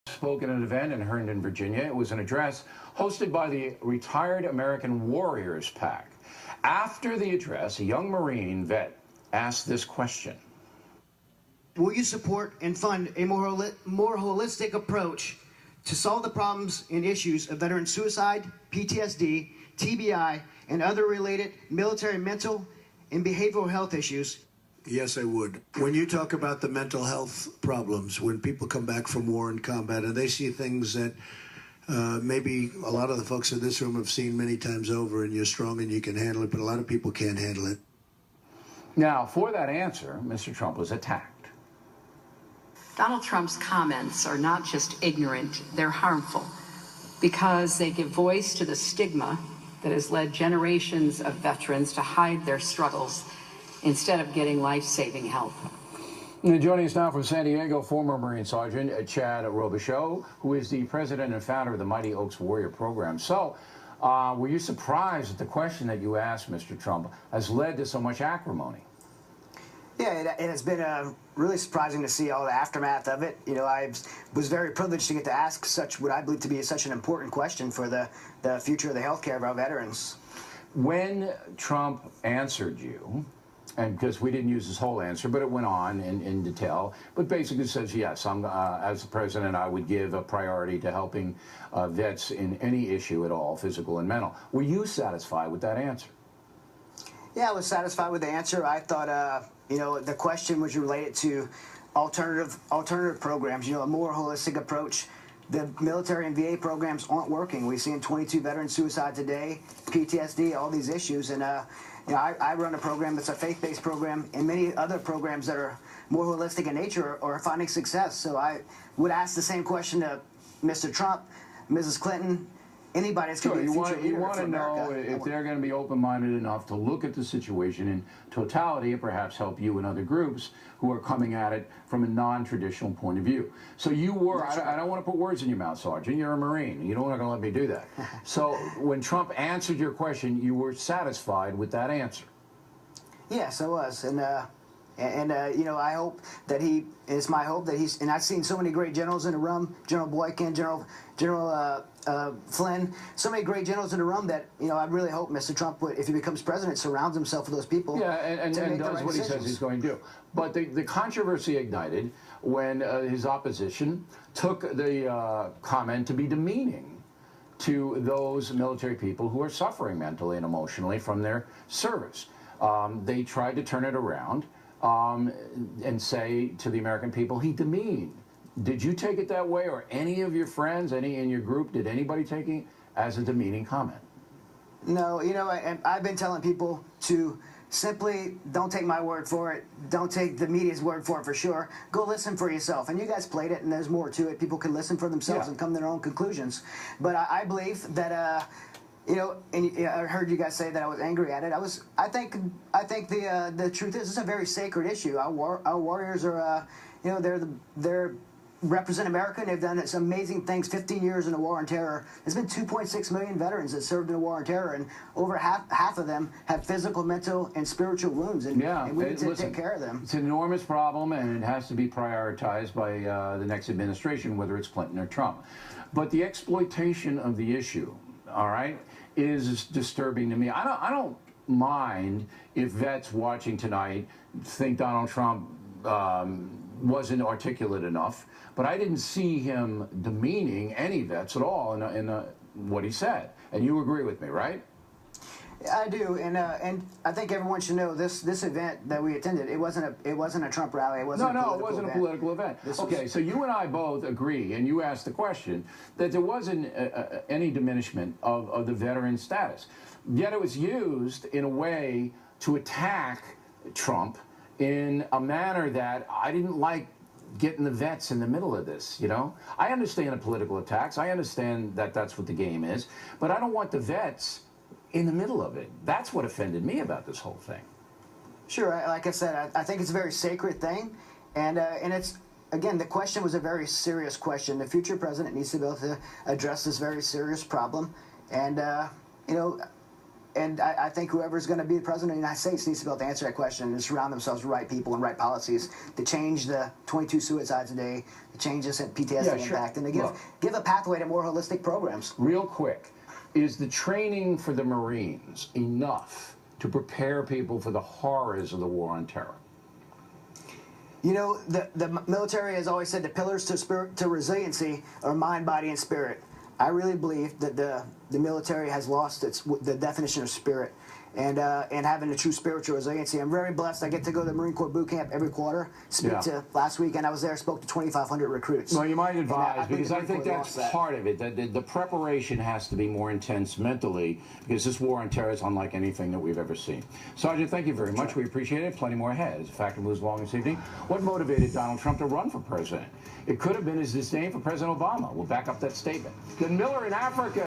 spoke at an event in Herndon, Virginia. It was an address hosted by the Retired American Warriors PAC. After the address, a young Marine vet asked this question. Will you support and fund a more holistic approach to solve the problems and issues of veteran suicide, PTSD, TBI, and other related military mental and behavioral health issues? Yes, I would. When you talk about the mental health problems, when people come back from war and combat and they see things that maybe a lot of the folks in this room have seen many times over, and you're strong and you can handle it, but a lot of people can't handle it. Now, for that answer, Mr. Trump was attacked. Donald Trump's comments are not just ignorant, they're harmful because they give voice to the stigma that has led generations of veterans to hide their struggles instead of getting life-saving help. Joining us now from San Diego, former Marine Sergeant Chad Robichaux, who is the president and founder of the Mighty Oaks Warrior Program. So, were you surprised that the question that you asked Mr. Trump has led to so much acrimony? Yeah, it has been really surprising to see all the aftermath of it. You know, I was very privileged to get to ask such what I believe to be such an important question for the future of the healthcare of our veterans. When Trump answered you, and because we didn't use his whole answer, but it went on in detail, but basically says, yes, as the president, I would give a priority to helping vets in any issue at all, physical and mental. Were you satisfied with that answer? Yeah, I was satisfied with the answer. I thought, you know, the question was related to alternative programs, you know, a more holistic approach. The military and VA programs aren't working. We've seen 22 veteran suicide today, PTSD, all these issues. And, you know, I run a program that's a faith-based program, and many other programs that are more holistic in nature are finding success. So I would ask the same question to Mr. Trump, Mrs. Clinton, anybody that's going to be a future leader for America. You want to know if they're going to be open-minded enough to look at the situation in totality and perhaps help you and other groups who are coming at it from a non-traditional point of view. So you were, I don't want to put words in your mouth, Sergeant, you're a Marine. You're not going to let me do that. So when Trump answered your question, you were satisfied with that answer? Yes, I was. And you know, I hope that it's my hope that he's, and I've seen so many great generals in the room, General Boykin, General Flynn, so many great generals in the room that, you know, I really hope Mr. Trump, if he becomes president, surrounds himself with those people. Yeah, and does what he says he's going to do. But the controversy ignited when his opposition took the comment to be demeaning to those military people who are suffering mentally and emotionally from their service. They tried to turn it around and say to the American people, he demeaned. Did you take it that way, or any of your friends, any in your group, did anybody take it as a demeaning comment? No, you know, I've been telling people to simply don't take my word for it. Don't take the media's word for it for sure. Go listen for yourself. And you guys played it, and there's more to it. People can listen for themselves and come to their own conclusions. But I believe that, you know, and I heard you guys say that I was angry at it. I think the truth is, it's a very sacred issue. Our warriors are, you know, they're represent America, and they've done some amazing things. 15 years in the war on terror. There's been 2.6 million veterans that served in the war on terror, and over half of them have physical, mental, and spiritual wounds, and we need to take care of them. It's an enormous problem, and it has to be prioritized by the next administration, whether it's Clinton or Trump. But the exploitation of the issue, all right, is disturbing to me. I don't mind if vets watching tonight think Donald Trump wasn't articulate enough, but I didn't see him demeaning any vets at all in what he said. And you agree with me, right? I do, and I think everyone should know this event that we attended. It wasn't a Trump rally. It wasn't it wasn't a political event. Okay, so you and I both agree, and you asked the question that there wasn't any diminishment of the veteran status. Yet it was used in a way to attack Trump in a manner that I didn't like, getting the vets in the middle of this, you know? I understand the political attacks. I understand that that's what the game is, but I don't want the vets in the middle of it. That's what offended me about this whole thing. Sure, like I said, I think it's a very sacred thing, and it's, again, the question was a very serious question. The future president needs to be able to address this very serious problem, and, you know, I think whoever's going to be the president of the United States needs to be able to answer that question and surround themselves with right people and right policies to change the 22 suicides a day, to change this PTSD impact, and to give a pathway to more holistic programs. Real quick, is the training for the Marines enough to prepare people for the horrors of the war on terror? You know, the military has always said the pillars to resiliency are mind, body, and spirit. I really believe that the military has lost the definition of spirit and having a true spiritual resiliency. I'm very blessed. I get to go to the Marine Corps boot camp every quarter. Last weekend I was there, spoke to 2,500 recruits. Well, you might advise, because I think that's part of it. The preparation has to be more intense mentally, because this war on terror is unlike anything that we've ever seen. Sergeant, thank you very much. We appreciate it. Plenty more ahead as the factor moves along this evening. What motivated Donald Trump to run for president? It could have been his disdain for President Obama. We'll back up that statement. Good Miller in Africa.